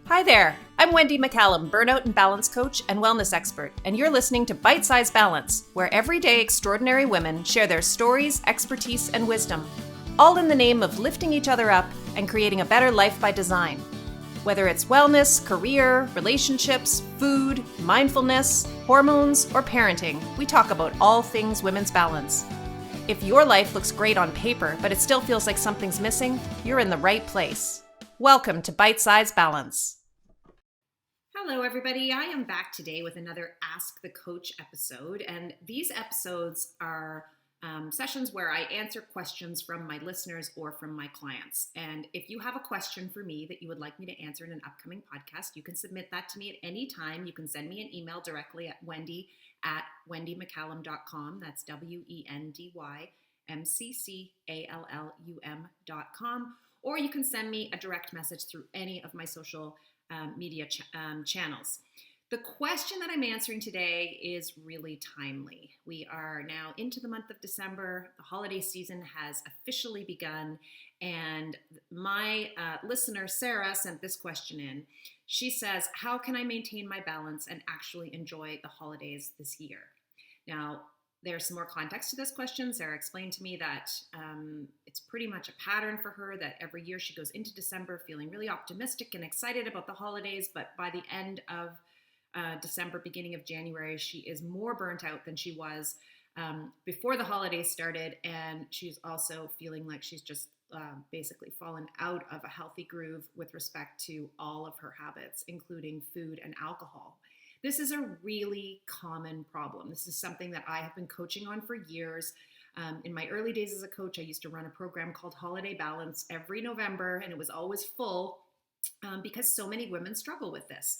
Hi there, I'm Wendy McCallum, Burnout and Balance Coach and Wellness Expert, and you're listening to Bite Size Balance, where everyday extraordinary women share their stories, expertise, and wisdom, all in the name of lifting each other up and creating a better life by design. Whether it's wellness, career, relationships, food, mindfulness, hormones, or parenting, we talk about all things women's balance. If your life looks great on paper, but it still feels like something's missing, you're in the right place. Welcome to Bite Size Balance. Hello, everybody. I am back today with another Ask the Coach episode, and these episodes are sessions where I answer questions from my listeners or from my clients. And if you have a question for me that you would like me to answer in an upcoming podcast, you can submit that to me at any time. You can send me an email directly at wendy@wendymccallum.com. That's WendyMcCallum.com. Or you can send me a direct message through any of my social media channels. The question that I'm answering today is really timely. We are now into the month of December. The holiday season has officially begun, and my listener, Sara, sent this question in. She says, how can I maintain my balance and actually enjoy the holidays this year? Now, there's some more context to this question. Sara explained to me that it's pretty much a pattern for her that every year she goes into December feeling really optimistic and excited about the holidays, but by the end of December, beginning of January, she is more burnt out than she was before the holidays started, and she's also feeling like she's just basically fallen out of a healthy groove with respect to all of her habits, including food and alcohol. This is a really common problem. This is something that I have been coaching on for years. In my early days as a coach, I used to run a program called Holiday Balance every November, and it was always full because so many women struggle with this.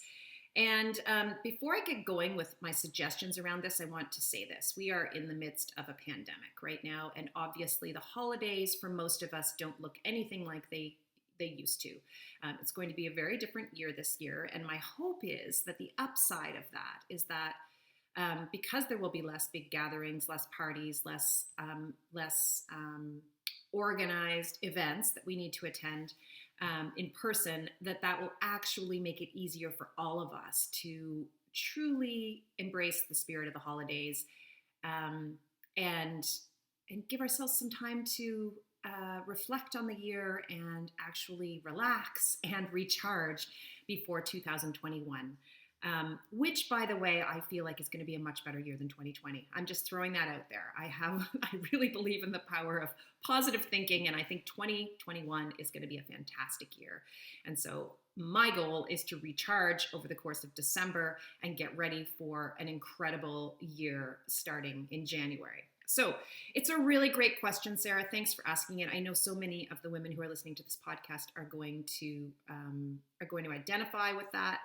And before I get going with my suggestions around this, I want to say this. We are in the midst of a pandemic right now, and obviously the holidays for most of us don't look anything like they used to. It's going to be a very different year this year, and my hope is that the upside of that is that because there will be less big gatherings, less parties, less organized events that we need to attend in person, that will actually make it easier for all of us to truly embrace the spirit of the holidays and give ourselves some time to reflect on the year and actually relax and recharge before 2021. Which, by the way, I feel like is going to be a much better year than 2020. I'm just throwing that out there. I really believe in the power of positive thinking, and I think 2021 is going to be a fantastic year. And so my goal is to recharge over the course of December and get ready for an incredible year starting in January. So it's a really great question, Sara. Thanks for asking it. I know so many of the women who are listening to this podcast are going to identify with that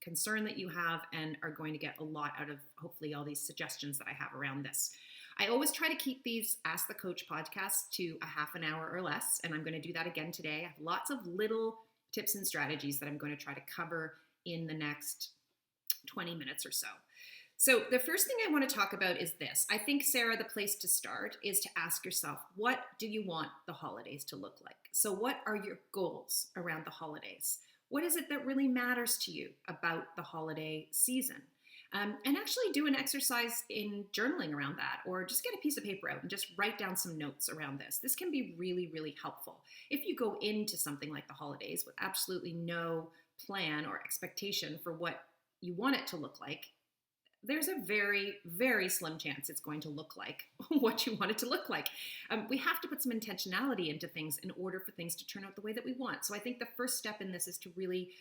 concern that you have and are going to get a lot out of hopefully all these suggestions that I have around this. I always try to keep these Ask the Coach podcasts to a half an hour or less, and I'm going to do that again today. I have lots of little tips and strategies that I'm going to try to cover in the next 20 minutes or so. So the first thing I want to talk about is this. I think, Sara, the place to start is to ask yourself, what do you want the holidays to look like? So what are your goals around the holidays? What is it that really matters to you about the holiday season? And actually do an exercise in journaling around that, or just get a piece of paper out and just write down some notes around this. This can be really, really helpful. If you go into something like the holidays with absolutely no plan or expectation for what you want it to look like, there's a very, very slim chance it's going to look like what you want it to look like. We have to put some intentionality into things in order for things to turn out the way that we want. So I think the first step in this is to really,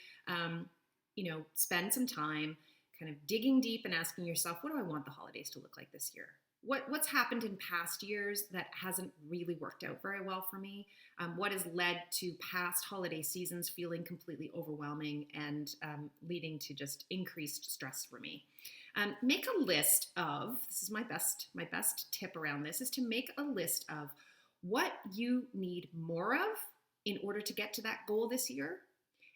spend some time kind of digging deep and asking yourself, what do I want the holidays to look like this year? What's happened in past years that hasn't really worked out very well for me? What has led to past holiday seasons feeling completely overwhelming and leading to just increased stress for me? Make a list of, this is my best tip around this, is to make a list of what you need more of in order to get to that goal this year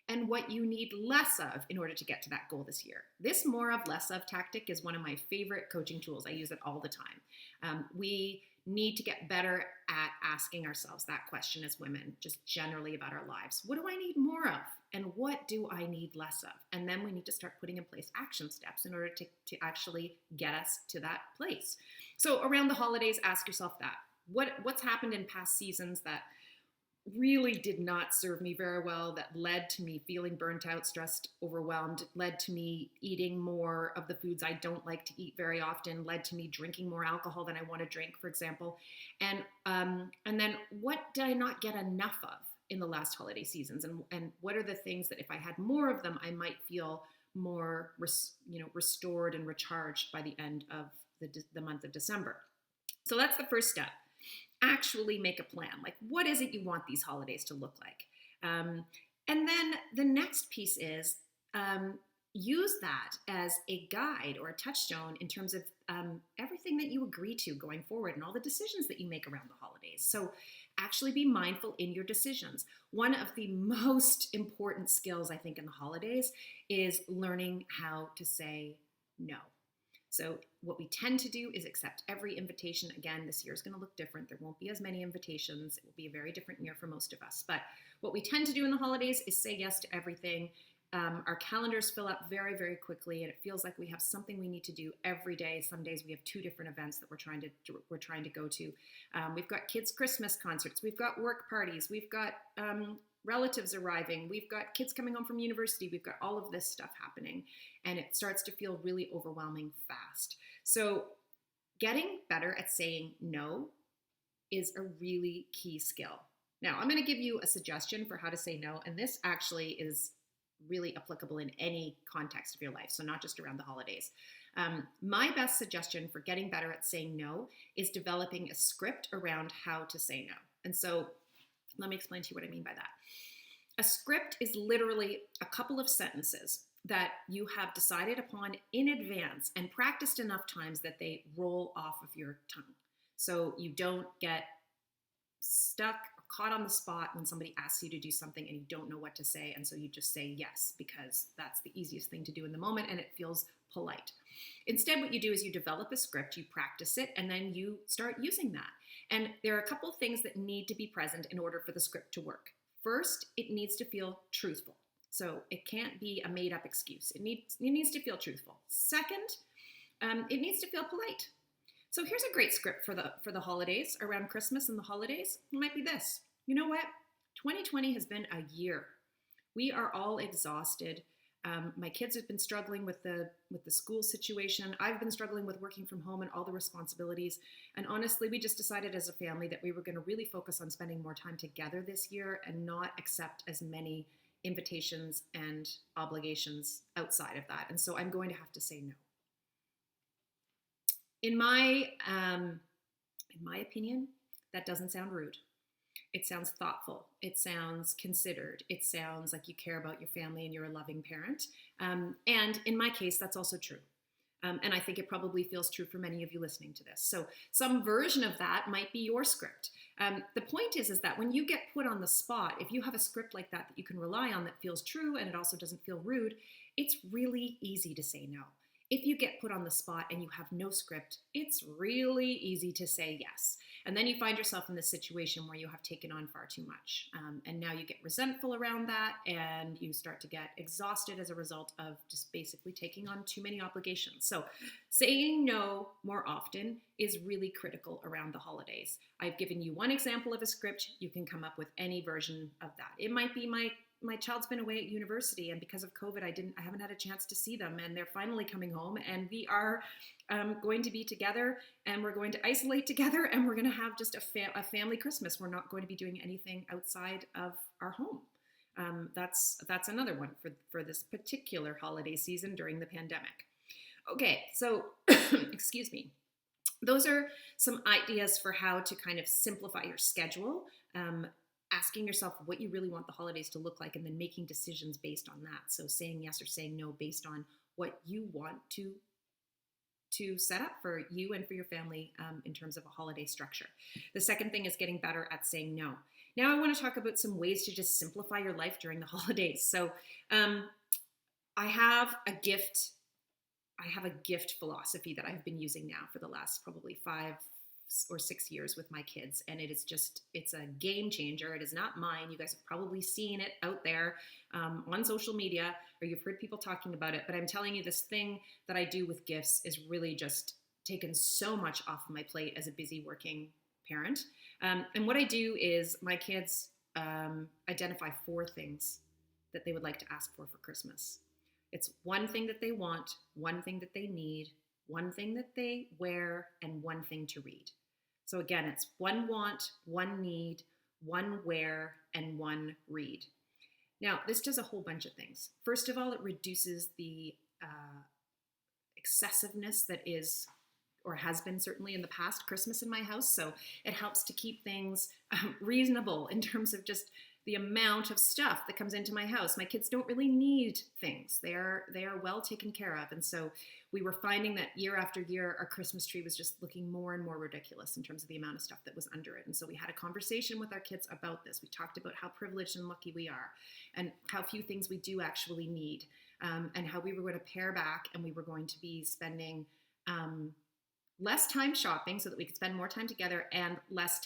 and what you need less of in order to get to that goal this year. This more of, less of tactic is one of my favorite coaching tools. I use it all the time. We need to get better at asking ourselves that question as women, just generally about our lives. What do I need more of? And what do I need less of? And then we need to start putting in place action steps in order to actually get us to that place. So around the holidays, ask yourself that. What's happened in past seasons that really did not serve me very well, that led to me feeling burnt out, stressed, overwhelmed, led to me eating more of the foods I don't like to eat very often, led to me drinking more alcohol than I want to drink, for example. And then what did I not get enough of in the last holiday seasons? And what are the things that if I had more of them, I might feel more restored and recharged by the end of the month of December. So that's the first step. Actually make a plan. Like, what is it you want these holidays to look like? And then the next piece is use that as a guide or a touchstone in terms of everything that you agree to going forward and all the decisions that you make around the holidays. So actually be mindful in your decisions. One of the most important skills, I think, in the holidays is learning how to say no. So what we tend to do is accept every invitation. Again, this year is going to look different. There won't be as many invitations. It will be a very different year for most of us. But what we tend to do in the holidays is say yes to everything. Our calendars fill up very, very quickly, and it feels like we have something we need to do every day. Some days we have 2 different events that we're trying to go to. We've got kids' Christmas concerts. We've got work parties. We've got relatives arriving. We've got kids coming home from university. We've got all of this stuff happening, and it starts to feel really overwhelming fast. So getting better at saying no is a really key skill. Now, I'm going to give you a suggestion for how to say no, and this actually is really applicable in any context of your life, so not just around the holidays. My best suggestion for getting better at saying no is developing a script around how to say no. And so let me explain to you what I mean by that. A script is literally a couple of sentences that you have decided upon in advance and practiced enough times that they roll off of your tongue. So you don't get stuck or caught on the spot when somebody asks you to do something and you don't know what to say. And so you just say yes, because that's the easiest thing to do in the moment and it feels polite. Instead, what you do is you develop a script, you practice it, and then you start using that. And there are a couple of things that need to be present in order for the script to work. First, it needs to feel truthful. So it can't be a made-up excuse. It needs to feel truthful. Second, it needs to feel polite. So here's a great script for the holidays, around Christmas and the holidays. It might be this. You know what? 2020 has been a year. We are all exhausted. My kids have been struggling with the school situation. I've been struggling with working from home and all the responsibilities. And honestly, we just decided as a family that we were going to really focus on spending more time together this year and not accept as many invitations and obligations outside of that. And so I'm going to have to say no. In my opinion, that doesn't sound rude. It sounds thoughtful. It sounds considered. It sounds like you care about your family and you're a loving parent. And in my case, that's also true. And I think it probably feels true for many of you listening to this. So some version of that might be your script. The point is that when you get put on the spot, if you have a script like that you can rely on that feels true and it also doesn't feel rude, it's really easy to say no. If you get put on the spot and you have no script, it's really easy to say yes. And then you find yourself in this situation where you have taken on far too much. And now you get resentful around that and you start to get exhausted as a result of just basically taking on too many obligations. So saying no more often is really critical around the holidays. I've given you one example of a script. You can come up with any version of that. It might be my child's been away at university, and because of COVID, I haven't had a chance to see them, and they're finally coming home, and we are going to be together, and we're going to isolate together, and we're going to have just a family Christmas. We're not going to be doing anything outside of our home. That's another one for this particular holiday season during the pandemic. Okay, so excuse me. Those are some ideas for how to kind of simplify your schedule. Asking yourself what you really want the holidays to look like and then making decisions based on that. So saying yes or saying no based on what you want to set up for you and for your family in terms of a holiday structure. The second thing is getting better at saying no. Now I want to talk about some ways to just simplify your life during the holidays. So I have a gift philosophy that I've been using now for the last probably or 6 years with my kids, and it's a game changer. It is not mine. You guys have probably seen it out there on social media, or you've heard people talking about it, but I'm telling you, this thing that I do with gifts is really just taken so much off of my plate as a busy working parent. And what I do is my kids identify 4 things that they would like to ask for Christmas. It's one thing that they want, one thing that they need, one thing that they wear, and one thing to read. So again, it's one want, one need, one wear, and one read. Now, this does a whole bunch of things. First of all, it reduces the excessiveness that is, or has been certainly in the past, Christmas in my house. So it helps to keep things reasonable in terms of just the amount of stuff that comes into my house. My kids don't really need things. They are well taken care of. And so we were finding that year after year, our Christmas tree was just looking more and more ridiculous in terms of the amount of stuff that was under it. And so we had a conversation with our kids about this. We talked about how privileged and lucky we are, and how few things we do actually need, and how we were going to pare back, and we were going to be spending less time shopping so that we could spend more time together, and less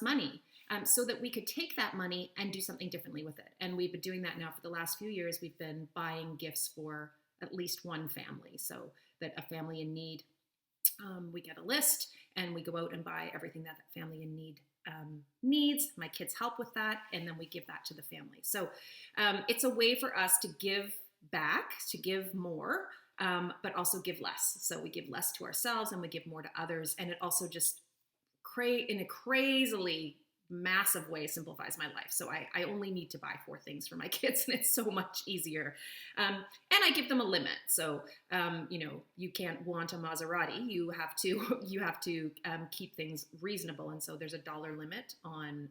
money, so that we could take that money and do something differently with it. And we've been doing that now for the last few years. We've been buying gifts for at least one family, so that a family in need, we get a list and we go out and buy everything that family in need needs. My kids help with that, and then we give that to the family. So it's a way for us to give back, to give more, but also give less. So we give less to ourselves and we give more to others. And it also just in a crazily massive way simplifies my life. So I only need to buy 4 things for my kids, and it's so much easier. And I give them a limit. So, you can't want a Maserati. You have to keep things reasonable. And so there's a dollar limit on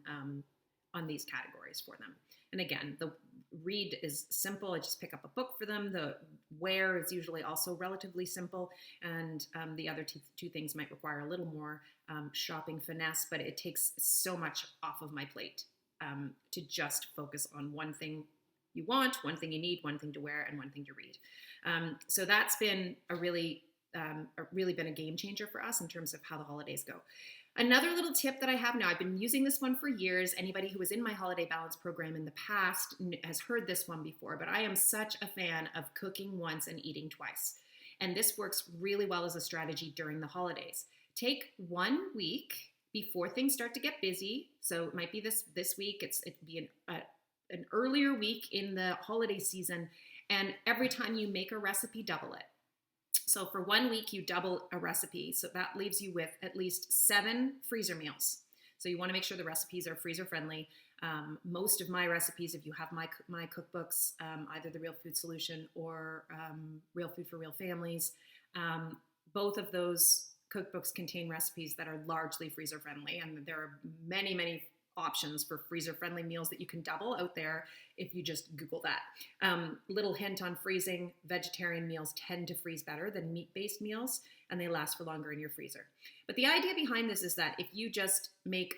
these categories for them. And again, the read is simple. I just pick up a book for them. The wear is usually also relatively simple. And the other two things might require a little more shopping finesse, but it takes so much off of my plate to just focus on one thing you want, one thing you need, one thing to wear, and one thing to read. So that's been really been a game changer for us in terms of how the holidays go. Another little tip that I have now, I've been using this one for years. Anybody who was in my Holiday Balance program in the past has heard this one before, but I am such a fan of cooking once and eating twice. And this works really well as a strategy during the holidays. Take 1 week before things start to get busy. So it might be this week, it'd be an earlier week in the holiday season. And every time you make a recipe, double it. So for 1 week, you double a recipe. So that leaves you with at least 7 freezer meals. So you want to make sure the recipes are freezer friendly. Most of my recipes, if you have my cookbooks, either the Real Food Solution or Real Food for Real Families, both of those cookbooks contain recipes that are largely freezer friendly. And there are many, many options for freezer friendly meals that you can double out there if you just Google that. Little hint on freezing: vegetarian meals tend to freeze better than meat-based meals, and they last for longer in your freezer. But the idea behind this is that if you just make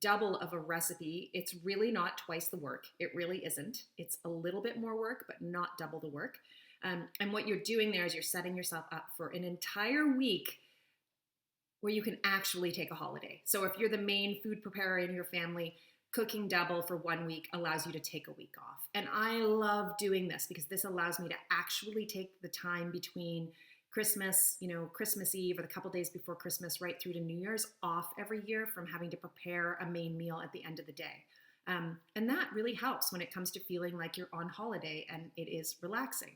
double of a recipe, it's really not twice the work. It really isn't. It's a little bit more work, but not double the work. And what you're doing there is you're setting yourself up for an entire week where you can actually take a holiday. So if you're the main food preparer in your family, cooking double for 1 week allows you to take a week off. And I love doing this because this allows me to actually take the time between Christmas, Christmas Eve or the couple days before Christmas right through to New Year's off every year from having to prepare a main meal at the end of the day. And that really helps when it comes to feeling like you're on holiday and it is relaxing.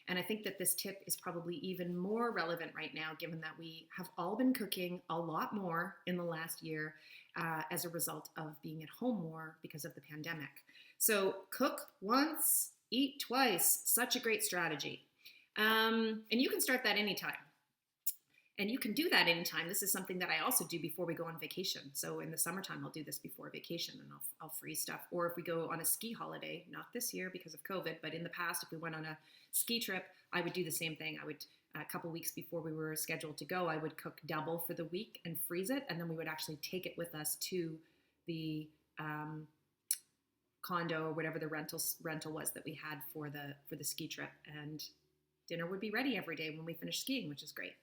And I think that this tip is probably even more relevant right now, given that we have all been cooking a lot more in the last year as a result of being at home more because of the pandemic. So cook once, eat twice. Such a great strategy. And you can start that anytime. And you can do that anytime. This is something that I also do before we go on vacation. So in the summertime, I'll do this before vacation and I'll freeze stuff. Or if we go on a ski holiday, not this year because of COVID, but in the past, if we went on a ski trip, I would do the same thing. I would, a couple weeks before we were scheduled to go, I would cook double for the week and freeze it. And then we would actually take it with us to the condo or whatever the rental was that we had for the ski trip. And dinner would be ready every day when we finished skiing, which is great.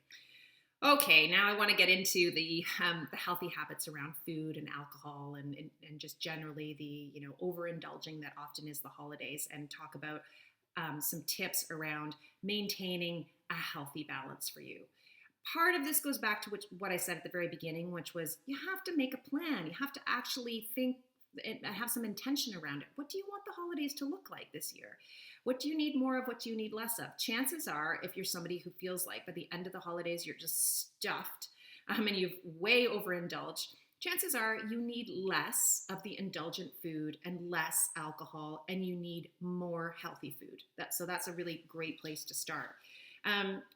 Okay, now I want to get into the healthy habits around food and alcohol, and just generally the overindulging that often is the holidays, and talk about some tips around maintaining a healthy balance for you. Part of this goes back to what I said at the very beginning, which was you have to make a plan. You have to actually think and have some intention around it. What do you want the holidays to look like this year? What do you need more of? What do you need less of? Chances are, if you're somebody who feels like by the end of the holidays you're just stuffed and you've way overindulged, chances are you need less of the indulgent food and less alcohol, and you need more healthy food. So that's a really great place to start.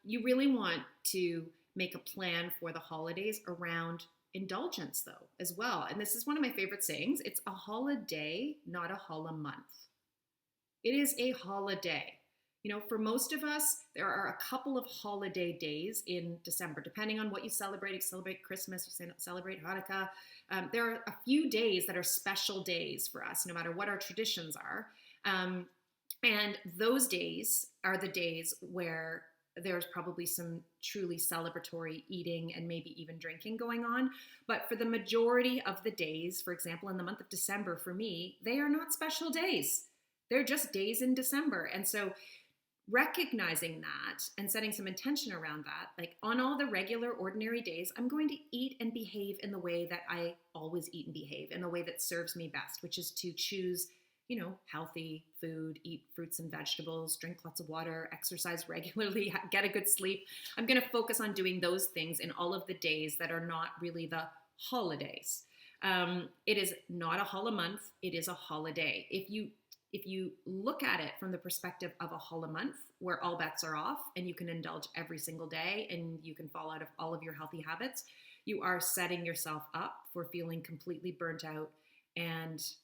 You really want to make a plan for the holidays around indulgence, though, as well. And this is one of my favorite sayings: it's a holiday, not a month. It is a holiday. For most of us, there are a couple of holiday days in December, depending on what you celebrate. You celebrate Christmas, you celebrate Hanukkah. There are a few days that are special days for us, no matter what our traditions are. And those days are the days where there's probably some truly celebratory eating and maybe even drinking going on. But for the majority of the days, for example, in the month of December, for me, they are not special days. They're just days in December. And so recognizing that and setting some intention around that, like on all the regular, ordinary days, I'm going to eat and behave in the way that I always eat and behave, in the way that serves me best, which is to choose healthy food, eat fruits and vegetables, drink lots of water, exercise regularly, get a good sleep. I'm going to focus on doing those things in all of the days that are not really the holidays. It is not a month. It is a holiday. If you look at it from the perspective of a month, where all bets are off and you can indulge every single day and you can fall out of all of your healthy habits, you are setting yourself up for feeling completely burnt out and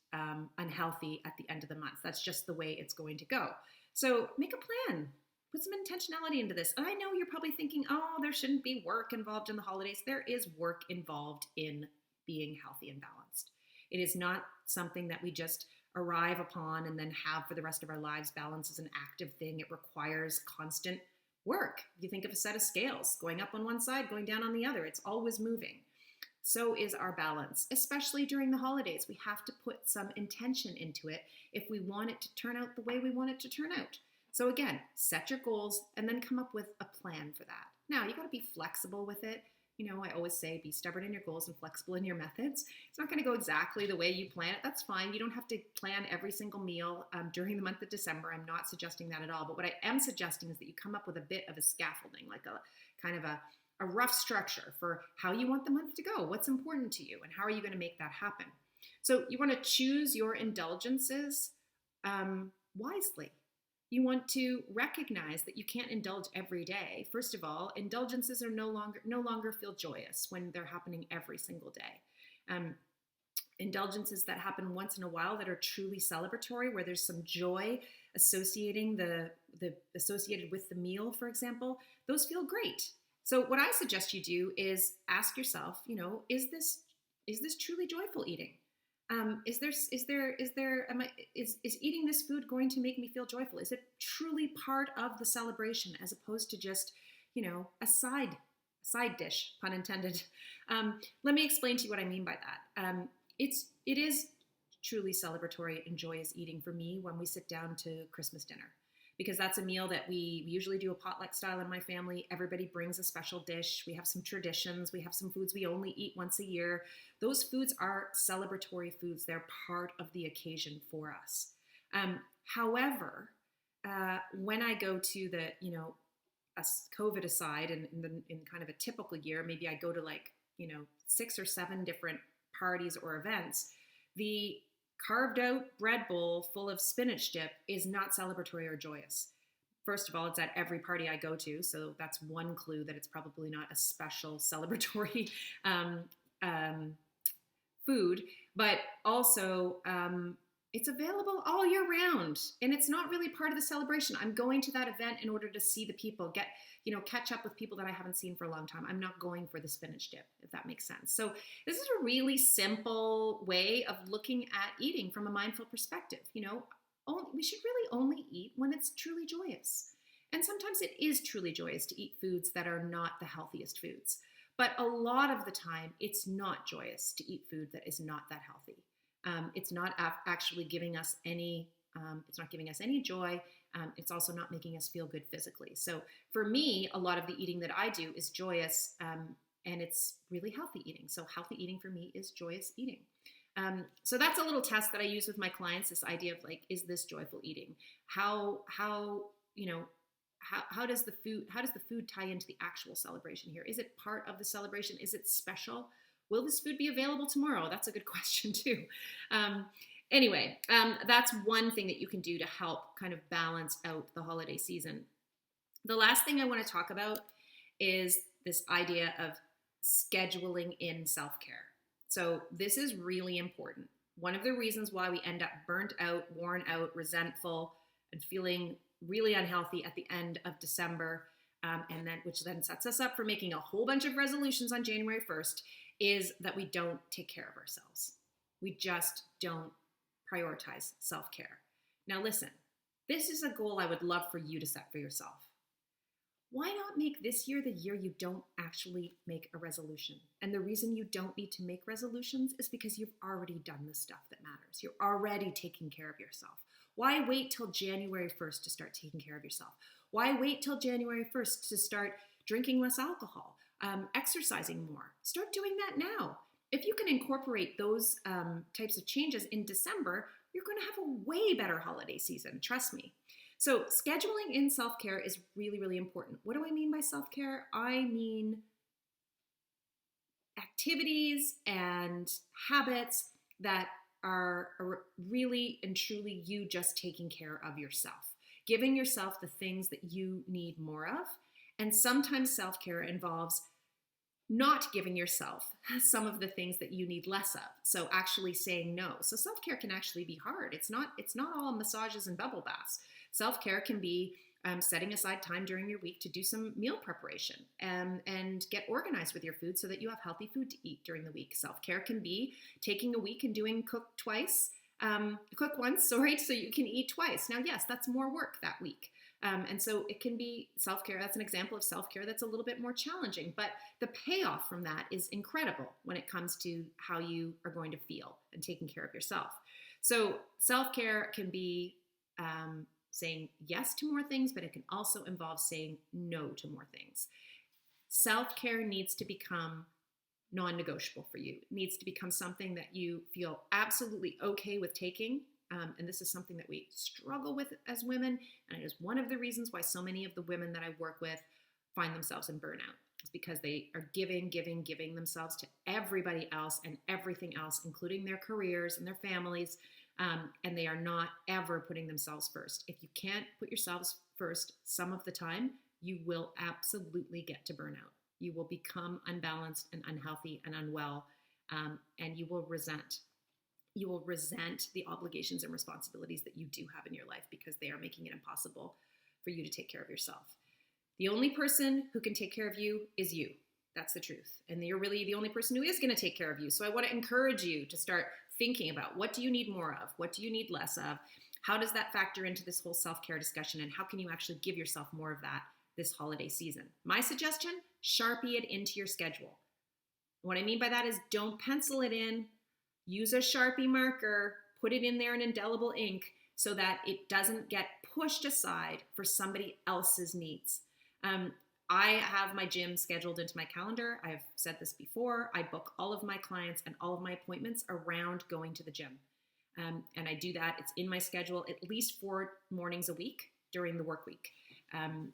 unhealthy at the end of the month. That's just the way it's going to go. So make a plan. Put some intentionality into this. And I know you're probably thinking, oh, there shouldn't be work involved in the holidays. There is work involved in being healthy and balanced. It is not something that we just arrive upon and then have for the rest of our lives. Balance is an active thing. It requires constant work. You think of a set of scales going up on one side, going down on the other. It's always moving. So is our balance, especially during the holidays. We have to put some intention into it if we want it to turn out the way we want it to turn out. So again, set your goals and then come up with a plan for that. Now, you got to be flexible with it. I always say be stubborn in your goals and flexible in your methods. It's not going to go exactly the way you plan it. That's fine. You don't have to plan every single meal during the month of December. I'm not suggesting that at all. But what I am suggesting is that you come up with a bit of a scaffolding, like a kind of a rough structure for how you want the month to go, what's important to you, and how are you going to make that happen. So you want to choose your indulgences wisely. You want to recognize that you can't indulge every day. First of all, indulgences are no longer feel joyous when they're happening every single day. Indulgences that happen once in a while that are truly celebratory, where there's some joy associated with the meal, for example, those feel great. So what I suggest you do is ask yourself, is this truly joyful eating? Is eating this food going to make me feel joyful? Is it truly part of the celebration as opposed to just, a side dish, pun intended? Let me explain to you what I mean by that. It is truly celebratory and joyous eating for me when we sit down to Christmas dinner, because that's a meal that we usually do a potluck style in my family. Everybody brings a special dish. We have some traditions. We have some foods we only eat once a year. Those foods are celebratory foods. They're part of the occasion for us. However, when I go to the, COVID aside, and in kind of a typical year, maybe I go to 6 or 7 different parties or events, the carved out bread bowl full of spinach dip is not celebratory or joyous. First of all, it's at every party I go to, so that's one clue that it's probably not a special celebratory food. But also, it's available all year round, and it's not really part of the celebration. I'm going to that event in order to see the people, catch up with people that I haven't seen for a long time. I'm not going for the spinach dip, if that makes sense. So this is a really simple way of looking at eating from a mindful perspective. We should really only eat when it's truly joyous. And sometimes it is truly joyous to eat foods that are not the healthiest foods. But a lot of the time, it's not joyous to eat food that is not that healthy. It's not actually giving us any. It's not giving us any joy. It's also not making us feel good physically. So for me, a lot of the eating that I do is joyous, and it's really healthy eating. So healthy eating for me is joyous eating. So that's a little test that I use with my clients. This idea of like, is this joyful eating? How does the food tie into the actual celebration here? Is it part of the celebration? Is it special? Will this food be available tomorrow? That's a good question too. Anyway, that's one thing that you can do to help kind of balance out the holiday season. The last thing I want to talk about is this idea of scheduling in self-care. So this is really important. One of the reasons why we end up burnt out, worn out, resentful, and feeling really unhealthy at the end of December, which then sets us up for making a whole bunch of resolutions on January 1st, is that we don't take care of ourselves. We just don't prioritize self-care. Now listen, this is a goal I would love for you to set for yourself. Why not make this year the year you don't actually make a resolution? And the reason you don't need to make resolutions is because you've already done the stuff that matters. You're already taking care of yourself. Why wait till January 1st to start taking care of yourself? Why wait till January 1st to start drinking less alcohol, exercising more? Start doing that now. If you can incorporate those types of changes in December, you're going to have a way better holiday season. Trust me. So scheduling in self-care is really, really important. What do I mean by self-care? I mean activities and habits that are really and truly you just taking care of yourself, giving yourself the things that you need more of. And sometimes self-care involves not giving yourself some of the things that you need less of. So actually saying no. So self-care can actually be hard. It's not all massages and bubble baths. Self-care can be setting aside time during your week to do some meal preparation and get organized with your food so that you have healthy food to eat during the week. Self-care can be taking a week and doing cook once, so you can eat twice. Now, yes, that's more work that week. And so it can be self-care. That's an example of self-care that's a little bit more challenging, but the payoff from that is incredible when it comes to how you are going to feel and taking care of yourself. So self-care can be saying yes to more things, but it can also involve saying no to more things. Self-care needs to become non-negotiable for you. It needs to become something that you feel absolutely okay with taking. And this is something that we struggle with as women. And it is one of the reasons why so many of the women that I work with find themselves in burnout. It's because they are giving themselves to everybody else and everything else, including their careers and their families. And they are not ever putting themselves first. If you can't put yourselves first some of the time, you will absolutely get to burnout. You will become unbalanced and unhealthy and unwell, and you will resent. You will resent the obligations and responsibilities that you do have in your life because they are making it impossible for you to take care of yourself. The only person who can take care of you is you. That's the truth. And you're really the only person who is going to take care of you. So I want to encourage you to start thinking about, what do you need more of? What do you need less of? How does that factor into this whole self-care discussion? And how can you actually give yourself more of that this holiday season? My suggestion, Sharpie it into your schedule. What I mean by that is don't pencil it in. Use a Sharpie marker, put it in there in indelible ink so that it doesn't get pushed aside for somebody else's needs. I have my gym scheduled into my calendar. I've said this before. I book all of my clients and all of my appointments around going to the gym. And I do that. It's in my schedule at least 4 mornings a week during the work week. And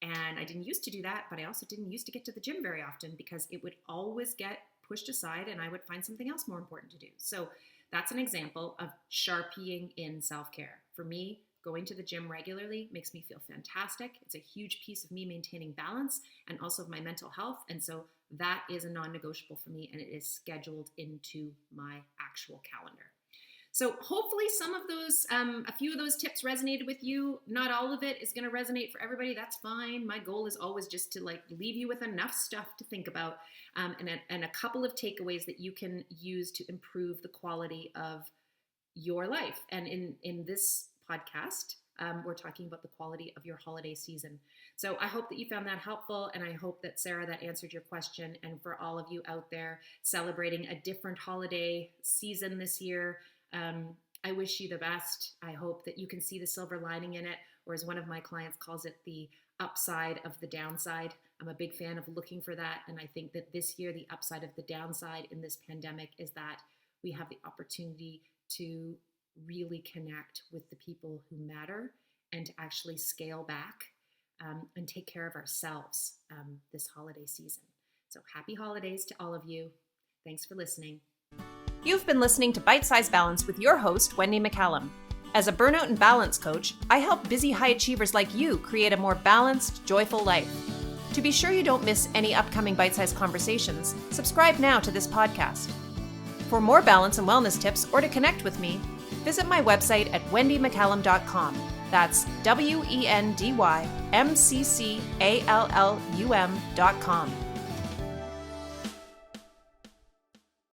I didn't used to do that, but I also didn't used to get to the gym very often because it would always get pushed aside and I would find something else more important to do. So that's an example of Sharpieing in self-care. For me, going to the gym regularly makes me feel fantastic. It's a huge piece of me maintaining balance and also of my mental health. And so that is a non-negotiable for me, and it is scheduled into my actual calendar. So hopefully some of those, a few of those tips resonated with you. Not all of it is going to resonate for everybody. That's fine. My goal is always just to leave you with enough stuff to think about, and a couple of takeaways that you can use to improve the quality of your life. And in this podcast, we're talking about the quality of your holiday season. So I hope that you found that helpful, and I hope that, Sarah, that answered your question. And for all of you out there celebrating a different holiday season this year, I wish you the best. I hope that you can see the silver lining in it, or as one of my clients calls it, the upside of the downside. I'm a big fan of looking for that. And I think that this year, the upside of the downside in this pandemic is that we have the opportunity to really connect with the people who matter and to actually scale back and take care of ourselves this holiday season. So happy holidays to all of you. Thanks for listening. You've been listening to Bite Size Balance with your host, Wendy McCallum. As a burnout and balance coach, I help busy high achievers like you create a more balanced, joyful life. To be sure you don't miss any upcoming Bite Size conversations, subscribe now to this podcast. For more balance and wellness tips or to connect with me, visit my website at wendymccallum.com. That's WENDYMCCALLUM.com.